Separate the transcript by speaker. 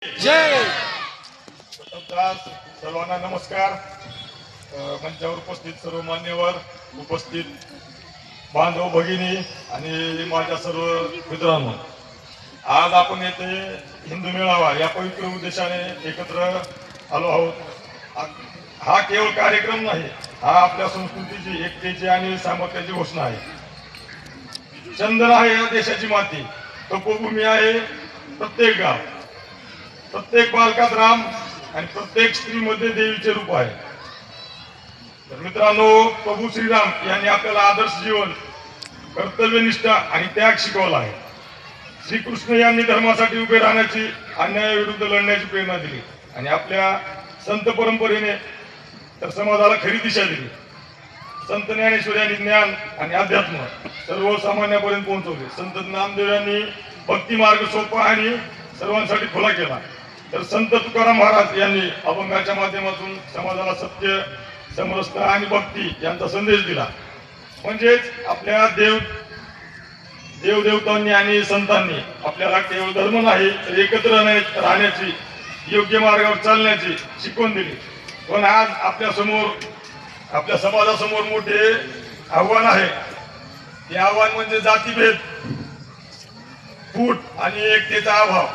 Speaker 1: जय.
Speaker 2: सर्वांना नमस्कार. मंचावर उपस्थित सर्व मान्यवर, उपस्थित बांधव भगिनी आणि माझ्या सर्व मित्रांनो, आज आपण येथे हिंदू मेळावा या पवित्र उद्देशाने एकत्र आलो आहोत. हा केवळ कार्यक्रम नाही, हा आपल्या संस्कृतीची, एकतेची आणि सामर्थ्याची घोषणा आहे. चंदन आहे या देशाची माती, तपोभूमी आहे प्रत्येक गाव, प्रत्येक बालकात राम आणि प्रत्येक स्त्रीमध्ये देवीचे रूप आहे. तर मित्रांनो, प्रभू श्रीराम यांनी आपल्याला आदर्श जीवन, कर्तव्यनिष्ठा आणि त्याग शिकवला आहे. श्रीकृष्ण यांनी धर्मासाठी उभे राहण्याची, अन्यायाविरुद्ध लढण्याची प्रेरणा दिली आणि आपल्या संत परंपरेने तर समाजाला खरी दिशा दिली. संत ज्ञानेश्वर यांनी ज्ञान आणि अध्यात्म सर्वसामान्यापर्यंत पोहोचवले. संत नामदेव यांनी भक्ती मार्ग सोपा आणि सर्वांसाठी खुला केला. तर संत तुकाराम महाराज यांनी अभंगाच्या माध्यमातून समाजाला सत्य, समरसता आणि भक्ती यांचा संदेश दिला. म्हणजेच आपल्या देवदेवतांनी आणि संतांनी आपल्याला केवळ धर्म नाही तर एकत्र राहण्याची, योग्य मार्गावर चालण्याची शिकवण दिली. पण आज आपल्या समाजासमोर मोठे आव्हान आहे. हे आव्हान म्हणजे जातीभेद, फूट आणि एकतेचा अभाव.